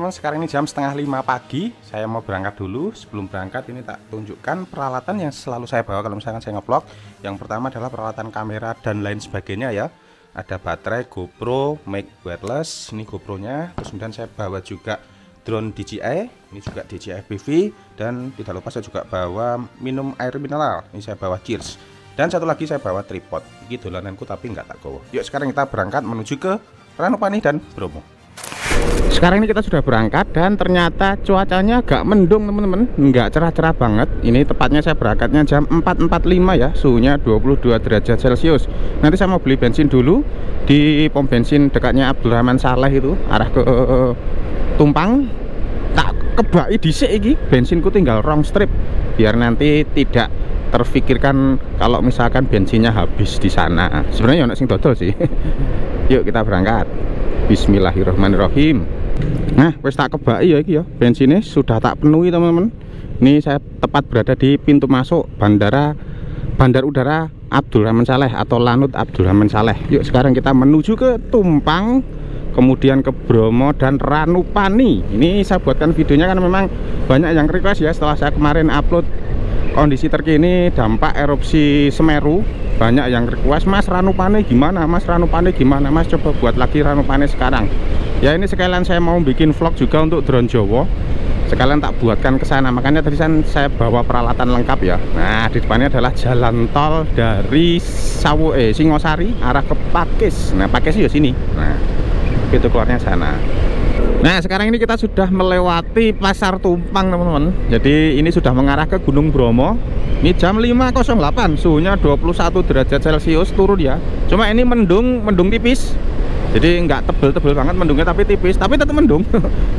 teman-teman, sekarang ini jam setengah 5 pagi. Saya mau berangkat dulu. Sebelum berangkat ini tak tunjukkan peralatan yang selalu saya bawa kalau misalkan saya ngevlog. Yang pertama adalah peralatan kamera dan lain sebagainya ya. Ada baterai, GoPro, mic wireless, ini GoPro-nya. Terus kemudian saya bawa juga drone DJI, ini juga DJI FPV. Dan tidak lupa saya juga bawa minum air mineral, ini saya bawa Cheers. Dan satu lagi saya bawa tripod. Ini dolananku tapi nggak tak bawa. Yuk sekarang kita berangkat menuju ke Ranupani dan Bromo. Sekarang ini kita sudah berangkat dan ternyata cuacanya agak mendung teman-teman, nggak cerah-cerah banget. Ini tepatnya saya berangkatnya jam 4.45 ya, suhunya 22 derajat Celcius. Nanti saya mau beli bensin dulu di pom bensin dekatnya Abdurrahman Saleh itu, arah ke Tumpang. Tak kebai dhisik iki, bensinku tinggal rong strip biar nanti tidak terfikirkan kalau misalkan bensinnya habis di sana. Sebenarnya ono sing dodol sih. Yuk kita berangkat. Bismillahirrahmanirrahim. Nah, wis tak kebai ya iki ya. Bensinnya sudah tak penuhi teman-teman. Ini saya tepat berada di pintu masuk Bandar Udara Abdurrahman Saleh atau Lanut Abdurrahman Saleh. Yuk sekarang kita menuju ke Tumpang, kemudian ke Bromo dan Ranupani. Ini saya buatkan videonya karena memang banyak yang request ya setelah saya kemarin upload kondisi terkini dampak erupsi Semeru. Banyak yang request, Mas Ranupani gimana, Mas Ranupani gimana, Mas coba buat lagi Ranupani sekarang. Ya ini sekalian saya mau bikin vlog juga untuk drone Jawa, sekalian tak buatkan ke sana. Makanya tadi saya bawa peralatan lengkap ya. Nah di depannya adalah jalan tol dari Singosari arah ke Pakis. Nah Pakis ya sini. Nah itu keluarnya sana. Nah sekarang ini kita sudah melewati Pasar Tumpang teman-teman. Jadi ini sudah mengarah ke Gunung Bromo. Ini jam 5.08, suhunya 21 derajat Celcius turun ya. Cuma ini mendung tipis. Jadi nggak tebel-tebel banget mendungnya, tapi tipis, tapi tetap mendung.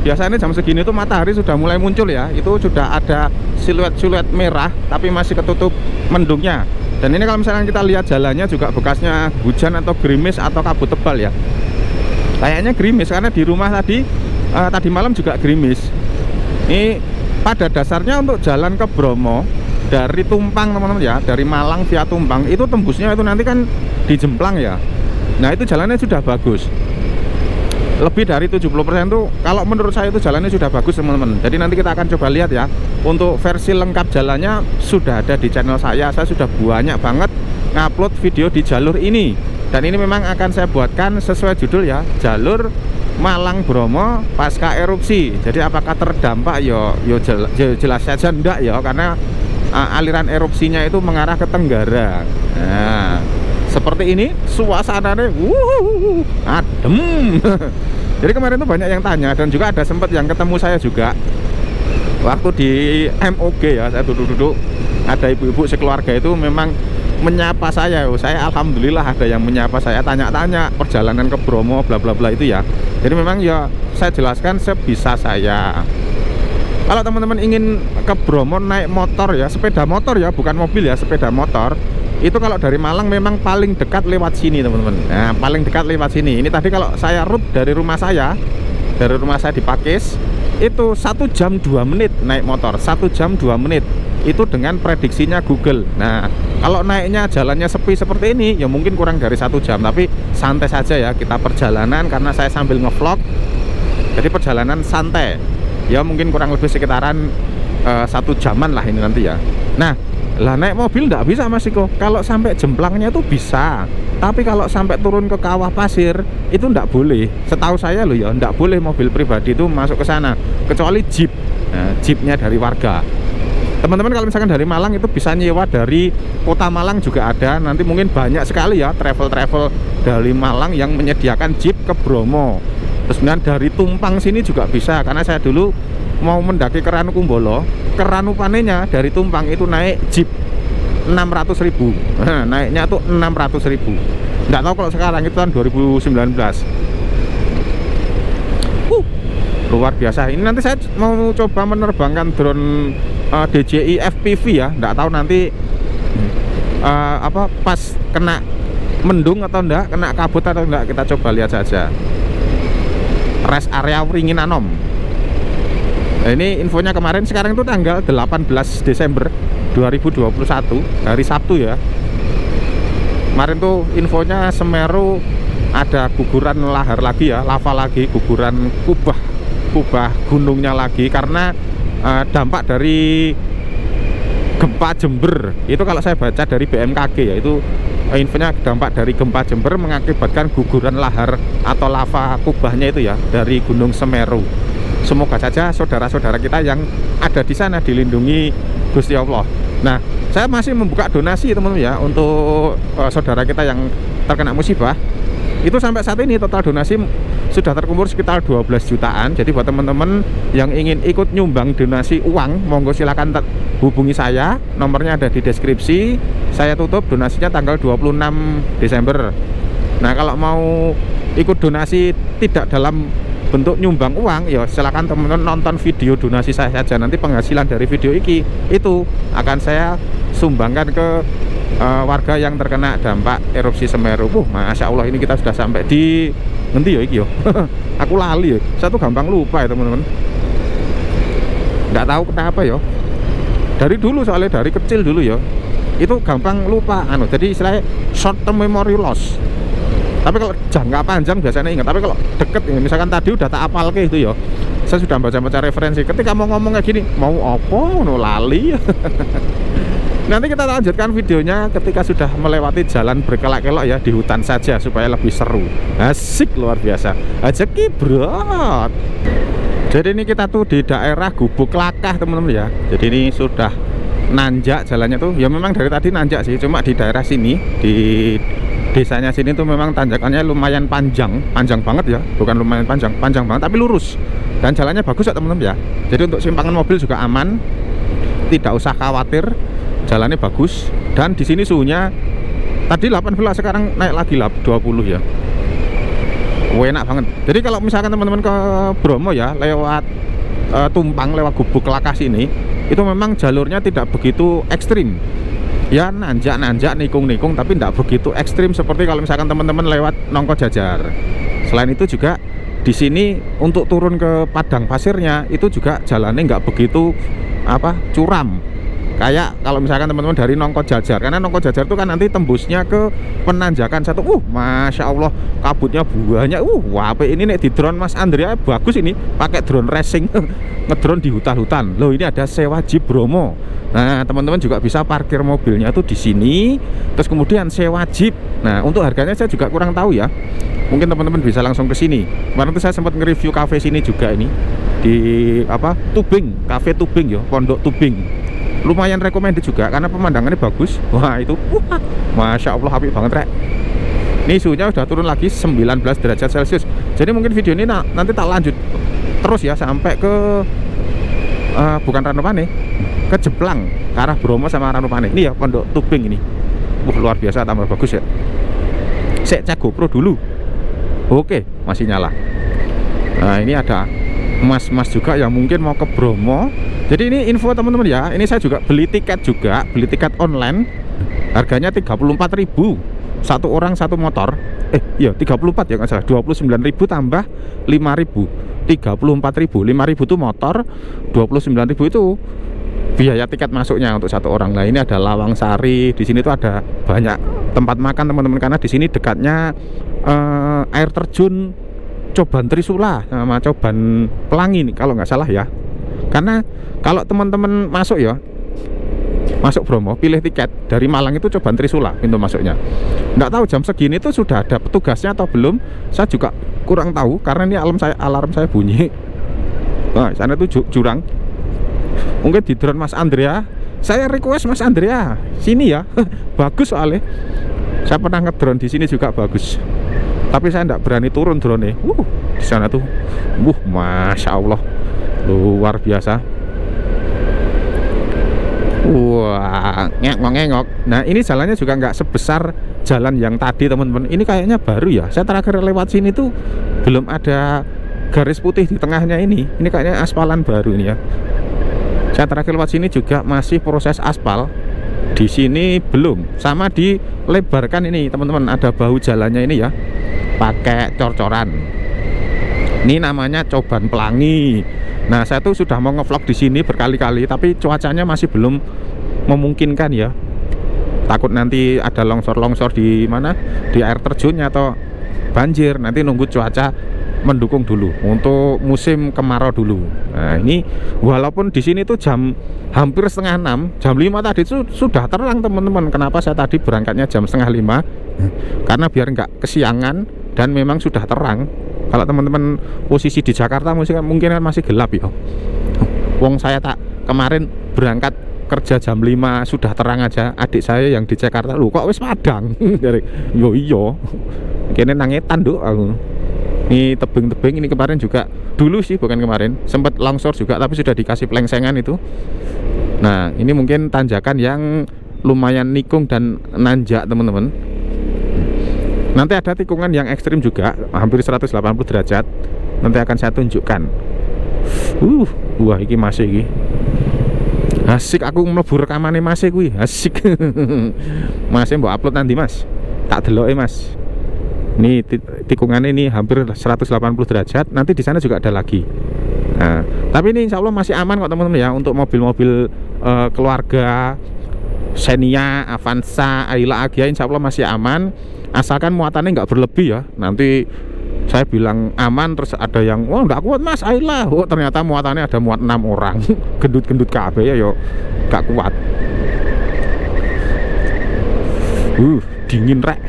Biasanya jam segini tuh matahari sudah mulai muncul ya. Itu sudah ada siluet-siluet merah, tapi masih ketutup mendungnya. Dan ini kalau misalnya kita lihat jalannya juga bekasnya hujan atau gerimis atau kabut tebal ya. Kayaknya gerimis karena di rumah tadi malam juga gerimis. Ini pada dasarnya untuk jalan ke Bromo dari Tumpang teman-teman ya, dari Malang via Tumpang itu tembusnya itu nanti kan di Jemplang ya. Nah itu jalannya sudah bagus, lebih dari 70% tuh kalau menurut saya itu jalannya sudah bagus teman-teman. Jadi nanti kita akan coba lihat ya. Untuk versi lengkap jalannya sudah ada di channel saya sudah banyak banget ngupload video di jalur ini. Dan ini memang akan saya buatkan sesuai judul ya, jalur Malang Bromo pasca erupsi. Jadi apakah terdampak yo jelas saja enggak ya, karena aliran erupsinya itu mengarah ke Tenggara. Nah, seperti ini suasananya adem. Jadi kemarin tuh banyak yang tanya dan juga ada sempat yang ketemu saya juga waktu di MOG ya, saya duduk-duduk ada ibu-ibu sekeluarga itu memang menyapa saya. Alhamdulillah ada yang menyapa saya, tanya-tanya perjalanan ke Bromo bla bla bla itu ya. Jadi memang ya saya jelaskan sebisa saya. Kalau teman-teman ingin ke Bromo naik motor ya, sepeda motor ya, bukan mobil ya, sepeda motor. Itu kalau dari Malang memang paling dekat lewat sini teman-teman. Nah, paling dekat lewat sini. Ini tadi kalau saya route dari rumah saya di Pakis itu 1 jam 2 menit naik motor, 1 jam 2 menit. Itu dengan prediksinya Google. Nah, kalau naiknya jalannya sepi seperti ini ya mungkin kurang dari 1 jam, tapi santai saja ya kita perjalanan karena saya sambil ngevlog. Jadi perjalanan santai. Ya mungkin kurang lebih sekitaran 1 jaman lah ini nanti ya. Nah, lah naik mobil nggak bisa Mas Iko. Kalau sampai Jemplangnya itu bisa, tapi kalau sampai turun ke kawah pasir itu nggak boleh. Setahu saya loh ya, nggak boleh mobil pribadi itu masuk ke sana, kecuali jeep. Nah, jeepnya dari warga. Teman-teman kalau misalkan dari Malang itu bisa nyewa dari Kota Malang juga ada. Nanti mungkin banyak sekali ya travel dari Malang yang menyediakan jeep ke Bromo. Terus kemudian dari Tumpang sini juga bisa, karena saya dulu mau mendaki ke Ranukumbolo, ke Ranupaninya dari Tumpang itu naik jeep 600.000. Nah, naiknya tuh 600.000. Nggak tahu kalau sekarang, itu tahun 2019. Luar biasa. Ini nanti saya mau coba menerbangkan drone DJI FPV ya. Nggak tahu nanti pas kena mendung atau enggak, kena kabut atau enggak, kita coba lihat saja. Rest area Wringin Anom. Nah, ini infonya kemarin, sekarang itu tanggal 18 Desember 2021, hari Sabtu ya. Kemarin tuh infonya Semeru ada guguran lahar lagi ya, lava lagi, guguran kubah kubah gunungnya lagi karena dampak dari gempa Jember. Itu kalau saya baca dari BMKG ya, itu infonya dampak dari gempa Jember mengakibatkan guguran lahar atau lava kubahnya itu ya dari Gunung Semeru. Semoga saja saudara-saudara kita yang ada di sana dilindungi Gusti Allah. Nah, saya masih membuka donasi teman-teman ya untuk saudara kita yang terkena musibah. Itu sampai saat ini total donasi sudah terkumpul sekitar 12 jutaan. Jadi buat teman-teman yang ingin ikut nyumbang donasi uang, monggo silakan hubungi saya. Nomornya ada di deskripsi. Saya tutup donasinya tanggal 26 Desember. Nah, kalau mau ikut donasi tidak dalam bentuk nyumbang uang, ya silakan teman-teman nonton video donasi saya saja. Nanti penghasilan dari video ini itu akan saya sumbangkan ke warga yang terkena dampak erupsi Semeru. Masya Allah, ini kita sudah sampai di nanti ya iki yo. Aku lali ya. Saya tuh gampang lupa ya teman-teman. Nggak tahu kenapa ya. Dari dulu soalnya dari kecil dulu ya. Itu gampang lupa jadi istilahnya short term memory loss. Tapi kalau jangka panjang biasanya ingat. Tapi kalau deket ya, misalkan tadi udah tak apal ke itu ya. Saya sudah baca-baca referensi. Ketika mau ngomong kayak gini, mau apa? Lali. Nanti kita lanjutkan videonya ketika sudah melewati jalan berkelok-kelok ya, di hutan saja supaya lebih seru. Asik luar biasa. Aja kibrot. Jadi ini kita tuh di daerah Gubuk Lakah teman-teman ya. Jadi ini sudah nanjak jalannya tuh. Ya memang dari tadi nanjak sih, cuma di daerah sini di desanya sini tuh memang tanjakannya lumayan panjang banget ya. Bukan lumayan panjang banget tapi lurus. Dan jalannya bagus ya teman-teman ya. Jadi untuk simpangan mobil juga aman. Tidak usah khawatir. Jalannya bagus dan di sini suhunya tadi 18 sekarang naik lagi 20 ya. Enak banget. Jadi kalau misalkan teman-teman ke Bromo ya lewat Tumpang lewat Gubuk Lakah sini, itu memang jalurnya tidak begitu ekstrim. Ya nanjak nikung tapi tidak begitu ekstrim seperti kalau misalkan teman-teman lewat Nongko Jajar. Selain itu juga di sini untuk turun ke padang pasirnya itu juga jalannya nggak begitu curam. Kayak kalau misalkan teman-teman dari Nongko Jajar, karena Nongko Jajar itu kan nanti tembusnya ke penanjakan satu. Masya Allah, kabutnya banyak. Apa ini nih di drone Mas Andrea bagus ini, pakai drone racing ngedrone di hutan-hutan. Loh, ini ada sewa Jeep Bromo. Nah, teman-teman juga bisa parkir mobilnya tuh di sini, terus kemudian sewa Jeep. Nah, untuk harganya saya juga kurang tahu ya. Mungkin teman-teman bisa langsung ke sini. Kemarin tuh saya sempat nge-review cafe sini juga ini di Tubing, Cafe Tubing ya, Pondok Tubing. Lumayan recommended juga karena pemandangannya bagus. Wah itu Masya Allah, apik banget rek. Ini suhunya udah turun lagi 19 derajat Celcius. Jadi mungkin video ini nanti tak lanjut terus ya sampai ke bukan Ranupane, ke Jeplang, ke arah Bromo sama Ranupane. Ini ya Pondok Tubing ini. Luar biasa, tambah bagus ya. Saya cek GoPro dulu. Oke, masih nyala. Nah ini ada mas-mas juga yang mungkin mau ke Bromo. Jadi ini info teman-teman ya. Ini saya juga beli tiket online. Harganya 34.000 satu orang satu motor. Iya 34 ya nggak salah. 29.000 tambah 5.000. 34.000. 5.000 itu motor, 29.000 itu biaya tiket masuknya untuk satu orang. Nah, ini ada Lawang Sari. Di sini tuh ada banyak tempat makan teman-teman karena di sini dekatnya air terjun Coban Trisula sama Coban Pelangi nih kalau nggak salah ya. Karena kalau teman-teman masuk Bromo, pilih tiket dari Malang itu Coban Trisula pintu masuknya. Nggak tahu jam segini tuh sudah ada petugasnya atau belum, saya juga kurang tahu karena ini alarm saya bunyi. Nah, sana tuh jurang. Mungkin di drone Mas Andrea, saya request Mas Andrea sini ya. Bagus soalnya. Saya pernah ngedrone di sini juga bagus. Tapi saya nggak berani turun drone-nya. Di sana tuh, Masya Allah, luar biasa. Wah, ngengok. Nah, ini jalannya juga nggak sebesar jalan yang tadi teman-teman. Ini kayaknya baru ya. Saya terakhir lewat sini tuh belum ada garis putih di tengahnya ini. Ini kayaknya aspalan baru ini ya. Saya terakhir lewat sini juga masih proses aspal. Di sini belum. Sama dilebarkan ini teman-teman. Ada bahu jalannya ini ya. Pakai cor-coran. Ini namanya Coban Pelangi. Nah, saya tuh sudah mau ngevlog di sini berkali-kali, tapi cuacanya masih belum memungkinkan ya. Takut nanti ada longsor-longsor di mana, di air terjunnya atau banjir. Nanti nunggu cuaca mendukung dulu untuk musim kemarau dulu. Nah, ini walaupun di sini tuh hampir setengah 6, jam 5 tadi itu sudah terang teman-teman. Kenapa saya tadi berangkatnya jam setengah 5? Karena biar nggak kesiangan dan memang sudah terang. Kalau teman-teman posisi di Jakarta mungkin kan masih gelap ya. Wong saya tak kemarin berangkat kerja jam 5 sudah terang aja. Adik saya yang di Jakarta, lu kok wis padang. Dari yo iya. Kene nangetan nduk aku. Ini tebing-tebing ini kemarin juga, dulu sih bukan kemarin, sempat longsor juga tapi sudah dikasih pelengsengan itu. Nah, ini mungkin tanjakan yang lumayan nikung dan nanjak teman-teman. Nanti ada tikungan yang ekstrim juga, hampir 180 derajat. Nanti akan saya tunjukkan. Wah, ini masih ini. Asik aku mlebu rekamane masih kuwi, asik. Masih mbok upload nanti, Mas. Tak deloke, Mas. Ini tikungannya ini hampir 180 derajat. Nanti di sana juga ada lagi. Nah, tapi ini insya Allah masih aman kok teman-teman ya, untuk mobil-mobil keluarga, Xenia, Avanza, Ayla, Agya, insya Allah masih aman. Asalkan muatannya nggak berlebih ya. Nanti saya bilang aman, terus ada yang wah nggak kuat Mas Ayla, oh ternyata muatannya ada muat 6 orang. Gendut-gendut KB ya yo nggak kuat. Dingin rek.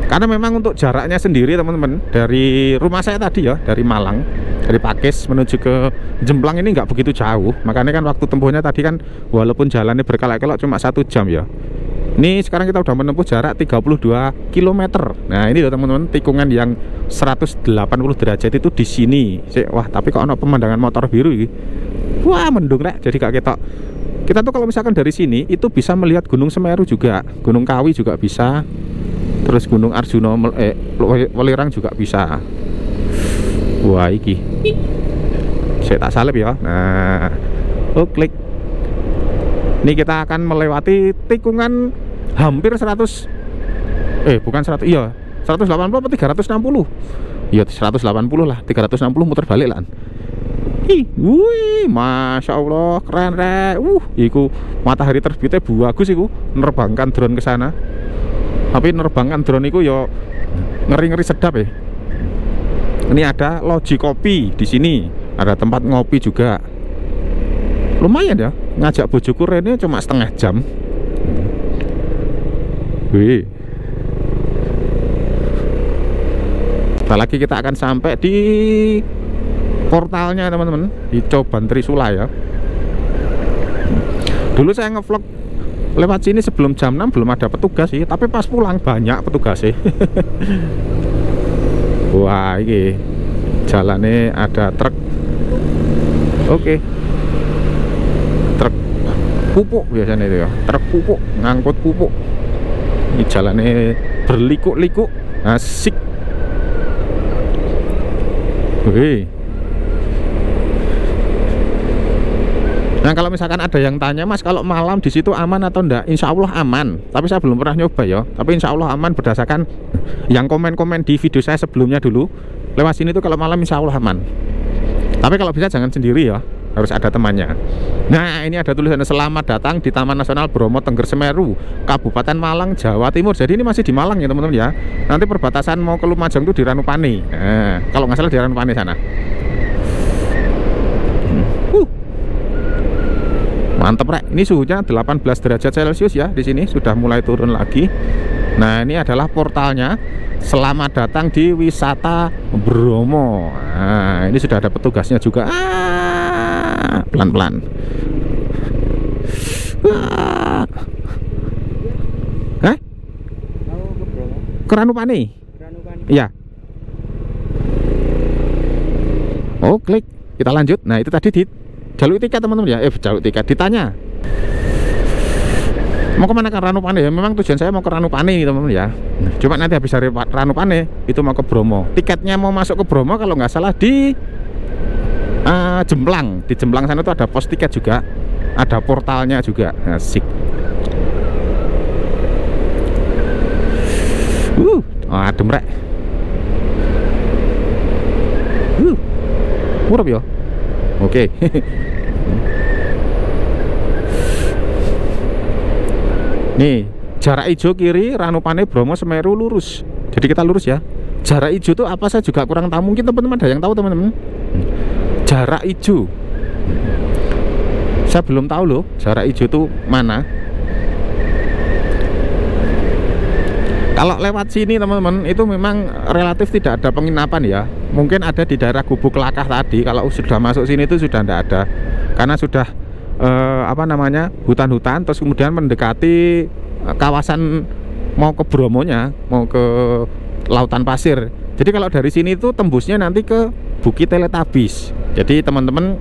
Karena memang untuk jaraknya sendiri teman-teman, dari rumah saya tadi ya, dari Malang, dari Pakis menuju ke Jemblang ini nggak begitu jauh. Makanya kan waktu tempuhnya tadi kan walaupun jalannya berkelok-kelok cuma 1 jam ya. Ini sekarang kita udah menempuh jarak 32 km. Nah ini loh teman-teman, tikungan yang 180 derajat itu di sini. Wah tapi kok ada pemandangan motor biru ini. Wah mendung rek, jadi gak ketok. Kita tuh kalau misalkan dari sini itu bisa melihat Gunung Semeru juga, Gunung Kawi juga bisa, terus Gunung Arjuna, Welirang juga bisa. Wah iki saya tak salep ya. Nah klik. Ini kita akan melewati tikungan hampir 100, bukan 100, iya 180 atau 360. Iya 180 lah, 360 muter balik lah. Wih, Masya Allah, keren rek. Iku matahari terbitnya bagus iku, nerbangkan drone ke sana. Tapi nerbangkan drone iku yo ngeri-ngeri sedap ya. Ini ada loji kopi di sini, ada tempat ngopi juga. Lumayan ya, ngajak bojoku Rene cuma setengah jam. Wih. Setelah lagi kita akan sampai di portalnya teman-teman, di Coban Trisula ya. Dulu saya ngevlog lewat sini sebelum jam 6 belum ada petugas sih, tapi pas pulang banyak petugas sih. Wah ini jalannya ada truk. Oke. Truk pupuk biasanya itu ya, truk pupuk ngangkut pupuk. Ini jalannya berliku-liku, asik. Oke. Nah kalau misalkan ada yang tanya Mas kalau malam di situ aman atau enggak, insya Allah aman. Tapi saya belum pernah nyoba ya. Tapi insya Allah aman berdasarkan yang komen-komen di video saya sebelumnya dulu. Lewat sini tuh kalau malam insya Allah aman. Tapi kalau bisa jangan sendiri ya, harus ada temannya. Nah ini ada tulisan selamat datang di Taman Nasional Bromo Tengger Semeru, Kabupaten Malang, Jawa Timur. Jadi ini masih di Malang ya teman-teman ya. Nanti perbatasan mau ke Lumajang tuh di Ranupane. Nah, kalau nggak salah di Ranupane sana. Mantep rek, ini suhunya 18 derajat Celcius ya. Di sini sudah mulai turun lagi. Nah ini adalah portalnya. Selamat datang di wisata Bromo. Nah ini sudah ada petugasnya juga. Pelan-pelan. Ke Ranupane? Iya. Oh klik, kita lanjut. Nah itu tadi di jalur tiket teman-teman ya, jalur tiket ditanya mau kemana ke Ranupane ya. Memang tujuan saya mau ke Ranupane nih teman-teman ya. Cuma nanti habis dari Ranupane itu mau ke Bromo. Tiketnya mau masuk ke Bromo kalau nggak salah di Jemblang. Di Jemblang sana tuh ada pos tiket juga, ada portalnya juga. Asik. Adem rek. Murah ya. Oke. Nih jarak hijau kiri Ranupane Bromo Semeru lurus. Jadi kita lurus ya. jarak hijau itu apa saya juga kurang tahu. Mungkin teman-teman ada yang tahu teman-teman. Jarak hijau. Saya belum tahu loh jarak hijau itu mana. Kalau lewat sini teman-teman itu memang relatif tidak ada penginapan ya. Mungkin ada di daerah Gubuk Lakah tadi. Kalau sudah masuk sini itu sudah tidak ada. Karena sudah apa namanya, hutan-hutan. Terus kemudian mendekati kawasan mau ke Bromonya, mau ke lautan pasir. Jadi kalau dari sini itu tembusnya nanti ke Bukit Teletubbies. Jadi teman-teman,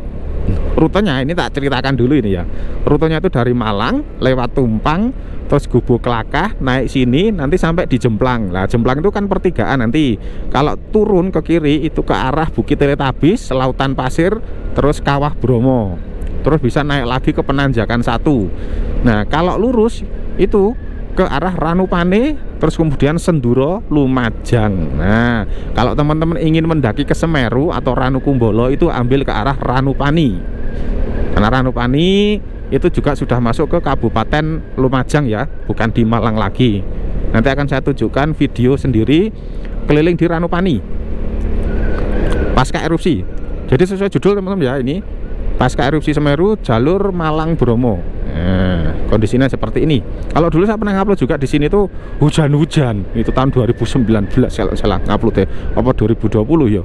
rutenya ini tak ceritakan dulu ini ya. Rutenya itu dari Malang lewat Tumpang, terus Gubuk Lakah, naik sini nanti sampai di Jemplang. Nah, Jemplang itu kan pertigaan nanti. Kalau turun ke kiri itu ke arah Bukit Teletubbies, lautan pasir, terus Kawah Bromo. Terus bisa naik lagi ke Penanjakan 1. Nah, kalau lurus itu ke arah Ranupane, terus kemudian Senduro, Lumajang. Nah, kalau teman-teman ingin mendaki ke Semeru atau Ranukumbolo itu ambil ke arah Ranupani. Karena Ranupani itu juga sudah masuk ke Kabupaten Lumajang ya, bukan di Malang lagi. Nanti akan saya tunjukkan video sendiri keliling di Ranupani pasca erupsi. Jadi sesuai judul teman-teman ya, ini pasca erupsi Semeru jalur Malang Bromo. Nah, kondisinya seperti ini. Kalau dulu saya pernah ngupload juga di sini tuh hujan-hujan. Itu tahun 2019 kalau salah ngupload ya. Apa 2020 ya.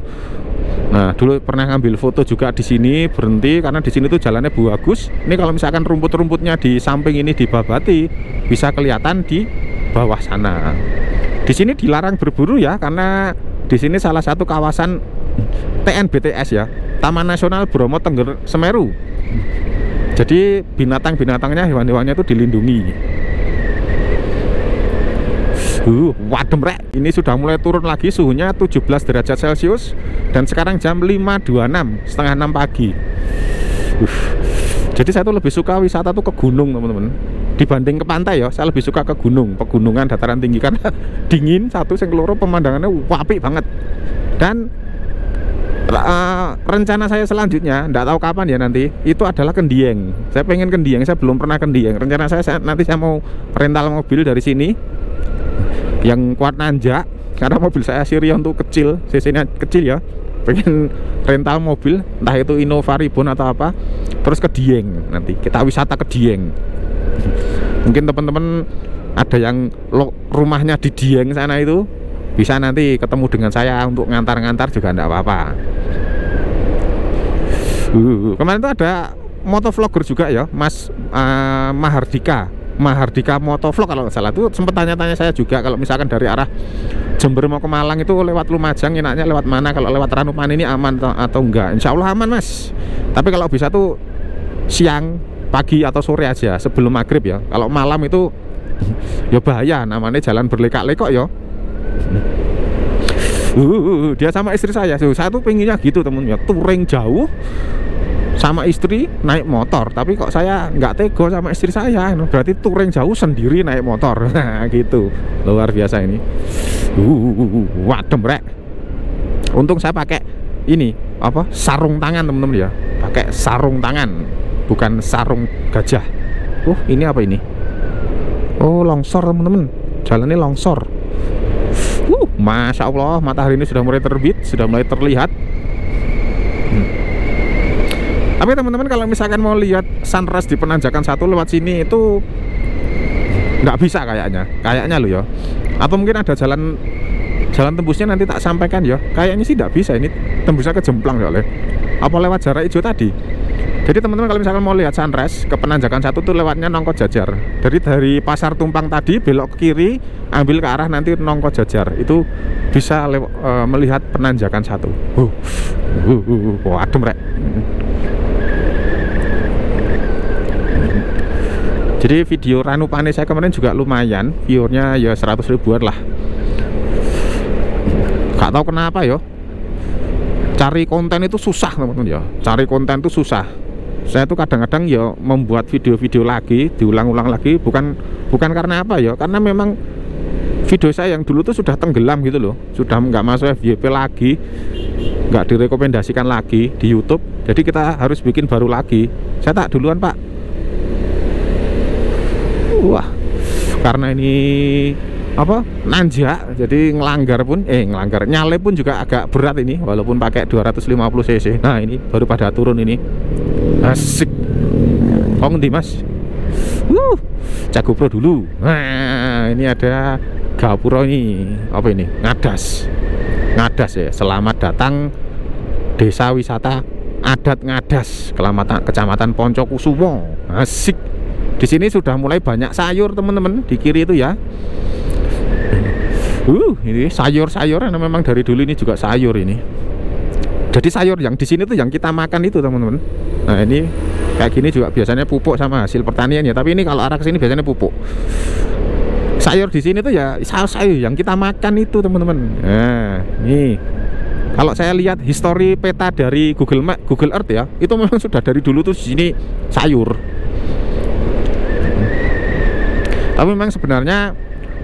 Nah, dulu pernah ngambil foto juga di sini, berhenti karena di sini tuh jalannya bagus. Ini kalau misalkan rumput-rumputnya di samping ini dibabati, bisa kelihatan di bawah sana. Di sini dilarang berburu ya, karena di sini salah satu kawasan TNBTS ya, Taman Nasional Bromo Tengger Semeru. Jadi binatang-binatangnya, hewan-hewannya itu dilindungi. Wadem rek, ini sudah mulai turun lagi suhunya 17 derajat Celcius dan sekarang jam 5.26, setengah 6 pagi. Jadi saya tuh lebih suka wisata tuh ke gunung teman-teman dibanding ke pantai ya. Saya lebih suka ke gunung, pegunungan dataran tinggi karena dingin satu, yang keloro pemandangannya apik banget. Dan rencana saya selanjutnya, enggak tahu kapan ya nanti, itu adalah ke Dieng. Saya pengen ke Dieng, saya belum pernah ke Dieng. Rencana saya nanti saya mau rental mobil dari sini yang kuat nanjak, karena mobil saya Sirion tuh kecil, cc-nya kecil ya. Pengen rental mobil, entah itu Innova Ribbon atau apa, terus ke Dieng. Nanti kita wisata ke Dieng. Mungkin teman-teman ada yang rumahnya di Dieng sana itu, bisa nanti ketemu dengan saya untuk ngantar-ngantar juga enggak apa-apa. Kemarin tuh ada motovlogger juga ya, Mas Mahardika Motovlog kalau nggak salah, tuh sempat tanya-tanya saya juga kalau misalkan dari arah Jember mau ke Malang itu lewat Lumajang enaknya lewat mana, kalau lewat Ranupane ini aman atau enggak. Insya Allah aman mas, tapi kalau bisa tuh siang, pagi atau sore aja sebelum maghrib ya. Kalau malam itu ya bahaya, namanya jalan berlekak-lekok ya. Dia sama istri saya tuh pengennya gitu temen ya, touring jauh sama istri naik motor, tapi kok saya nggak tego sama istri saya, berarti touring jauh sendiri naik motor. Nah gitu, luar biasa ini. Wadem rek. Untung saya pakai ini apa, sarung tangan temen-temen ya, pakai sarung tangan, bukan sarung gajah. Ini apa ini? Oh longsor temen-temen, jalannya longsor. Masya Allah, matahari ini sudah mulai terbit, sudah mulai terlihat. Tapi teman-teman kalau misalkan mau lihat sunrise di Penanjakan 1 lewat sini itu nggak bisa kayaknya lo ya. Atau mungkin ada jalan tembusnya, nanti tak sampaikan ya. Kayaknya sih nggak bisa, ini tembusnya ke Jemplang soalnya. Apa lewat jarak hijau tadi. Jadi teman-teman kalau misalkan mau lihat sunrise ke Penanjakan 1 tuh lewatnya Nongko Jajar. Dari Pasar Tumpang tadi belok ke kiri, ambil ke arah nanti Nongko Jajar. Itu bisa melihat Penanjakan 1. Adem rek. Jadi video Ranupane saya kemarin juga lumayan, viewernya ya 100 ribuan lah. Gak tahu kenapa ya, cari konten itu susah teman-teman ya. Cari konten itu susah. Saya tuh kadang-kadang ya membuat video-video lagi, diulang-ulang lagi, bukan karena apa ya, karena memang video saya yang dulu tuh sudah tenggelam gitu loh, sudah nggak masuk FYP lagi, nggak direkomendasikan lagi di YouTube. Jadi kita harus bikin baru lagi. Saya tak duluan pak. Wah, karena ini apa nanjak, jadi ngelanggar nyale pun juga agak berat ini walaupun pakai 250 cc. Nah ini baru pada turun ini, asik. Di mas, cek GoPro dulu. Nah ini ada gapura ini, apa ini, ngadas ya. Selamat datang desa wisata adat Ngadas, kecamatan Poncokusumo. Asik. Di sini sudah mulai banyak sayur teman-teman, di kiri itu ya. Ini sayur-sayuran memang dari dulu ini juga sayur ini. Jadi sayur yang di sini tuh yang kita makan itu teman-teman. Nah ini kayak gini juga biasanya pupuk sama hasil pertanian ya. Tapi ini kalau arah ke sini biasanya pupuk. Sayur di sini tuh ya sayur yang kita makan itu teman-teman. Nah nih kalau saya lihat histori peta dari Google Earth ya, itu memang sudah dari dulu tuh di sini sayur. Tapi memang sebenarnya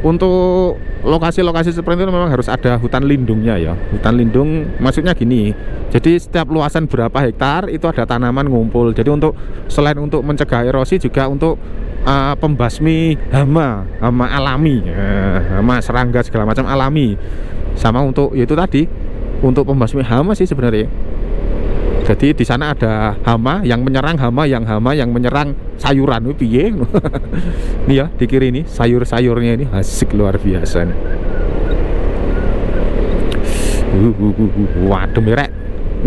untuk lokasi-lokasi seperti itu memang harus ada hutan lindungnya ya. Hutan lindung maksudnya gini, jadi setiap luasan berapa hektar itu ada tanaman ngumpul. Jadi selain untuk mencegah erosi juga untuk pembasmi hama alami, hama serangga segala macam alami. Sama untuk yaitu tadi untuk pembasmi hama sih sebenarnya. Jadi di sana ada hama yang menyerang yang menyerang sayuran. Piye? Nih ya di kiri ini sayur-sayurnya ini asik luar biasa. Waduh merek.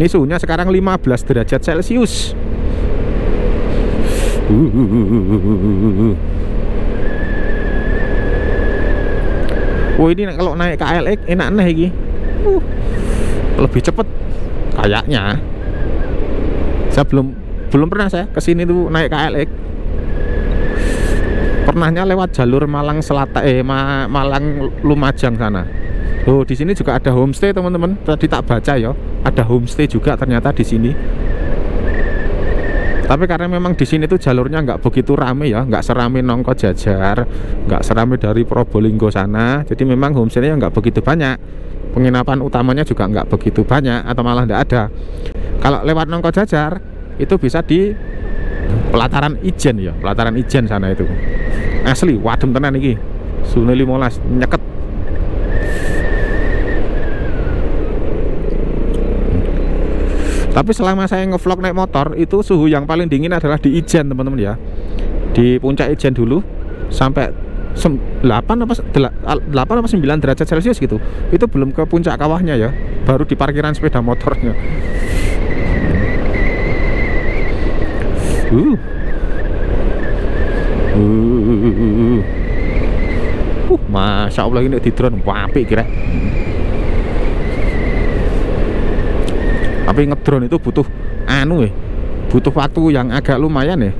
Ini suhunya sekarang 15 derajat Celcius. Ini kalau naik KLX enak nih ini. Lebih cepet kayaknya. Saya belum pernah saya kesini tuh naik KLX. Pernahnya lewat jalur Malang Selatan, Malang Lumajang sana. Di sini juga ada homestay teman-teman. Tadi tak baca ya, ada homestay juga ternyata di sini. Tapi karena memang di sini tuh jalurnya nggak begitu rame ya, nggak serame Nongko Jajar, nggak serame dari Probolinggo sana. Jadi memang homestaynya nggak begitu banyak. Penginapan utamanya juga nggak begitu banyak atau malah nggak ada. Kalau lewat Nongko Jajar itu bisa di pelataran Ijen ya, pelataran Ijen sana itu. Asli wadem tenan iki. Sune 15 nyeket. Tapi selama saya ngevlog naik motor itu suhu yang paling dingin adalah di Ijen teman-teman ya. Di puncak Ijen dulu sampai 8 apa 9 derajat Celcius gitu. Itu belum ke puncak kawahnya ya, baru di parkiran sepeda motornya. Masya Allah ini di drone apik kira. Tapi ngedrone itu butuh butuh waktu yang agak lumayan ya.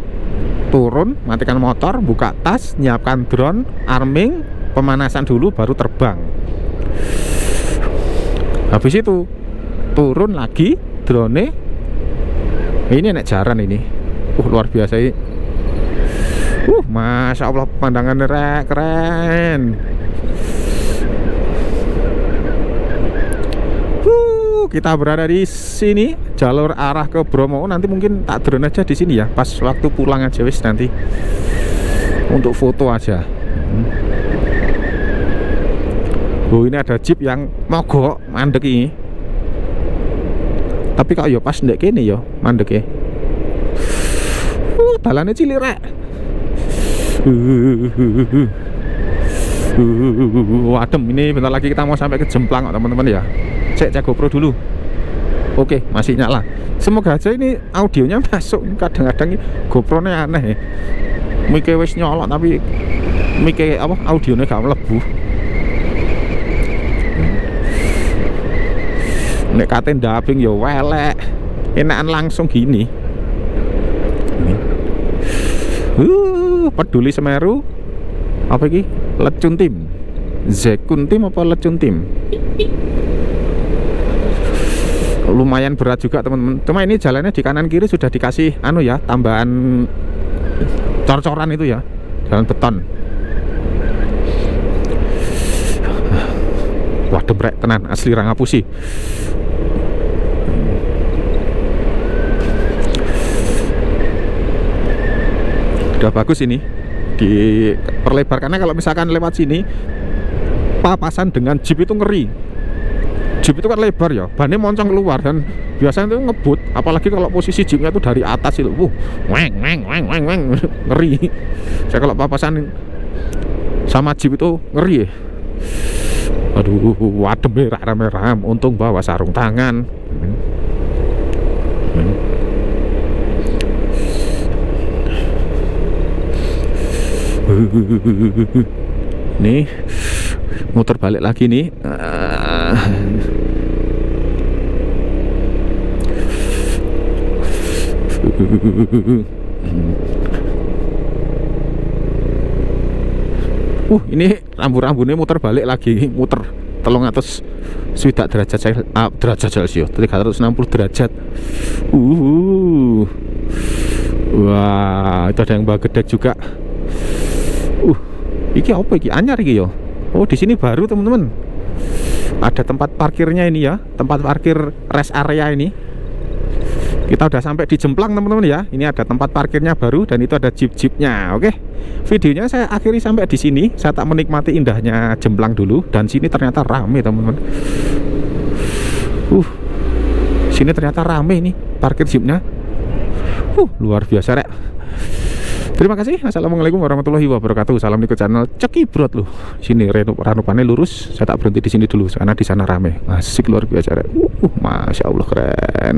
Turun, matikan motor, buka tas, nyiapkan drone, arming, pemanasan dulu baru terbang. Habis itu turun lagi drone. Ini naik jaran ini. Luar biasa ini. Masya Allah pemandangannya keren. Kita berada di sini jalur arah ke Bromo. Nanti mungkin tak drone aja di sini ya, pas waktu pulang aja wis nanti untuk foto aja. Ini ada jeep yang mogok mandek ini. Tapi kok ya pas ndek kene ya mandek ya. Dalannya cilik rek. Adem ini, bentar lagi kita mau sampai ke Jemplang teman-teman ya. Cek GoPro dulu. Oke, masih nyala. Semoga aja ini audionya masuk. Kadang-kadang GoPro-nya aneh ya. Mike wis nyolok tapi mike apa audionya gak mlebu. Nek kate dubbing ya welek. Enakan langsung gini. Peduli Semeru. Apa iki? Lecun Tim. Zekun Tim apa Lecun Tim? Lumayan berat juga teman-teman. Cuma ini jalannya di kanan kiri sudah dikasih ya, tambahan cor-coran itu ya, jalan beton. Wah demrek tenan asli ra ngapusi. Udah bagus ini diperlebar, karena kalau misalkan lewat sini papasan dengan Jeep itu ngeri. Jeep itu kan lebar ya, bannya moncong keluar dan biasanya itu ngebut, apalagi kalau posisi Jeepnya itu dari atas itu, weng, ngeri. Saya kalau papasan sama Jeep itu ngeri ya. Aduh, adem merah-merah, untung bawa sarung tangan. Nih muter balik lagi nih. Ini rambu-rambunya muter balik lagi, muter 300 derajat Celcius, 360 derajat. Wah, itu ada yang bawa gedek juga. Iki apa iki? Anyar iki yo. Oh, di sini baru teman-teman. Ada tempat parkirnya ini ya, tempat parkir rest area ini. Kita udah sampai di Jemplang teman-teman ya. Ini ada tempat parkirnya baru dan itu ada jeep-jeepnya. Oke. Videonya saya akhiri sampai di sini. Saya tak menikmati indahnya Jemplang dulu dan sini ternyata rame teman-teman. Sini ternyata rame nih parkir jeepnya. Luar biasa rek. Terima kasih. Assalamualaikum warahmatullahi wabarakatuh. Salam ikut channel Coki Brot loh. Sini ranupannya lurus. Saya tak berhenti di sini dulu karena di sana rame. Asik luar biasa. Masya Allah keren.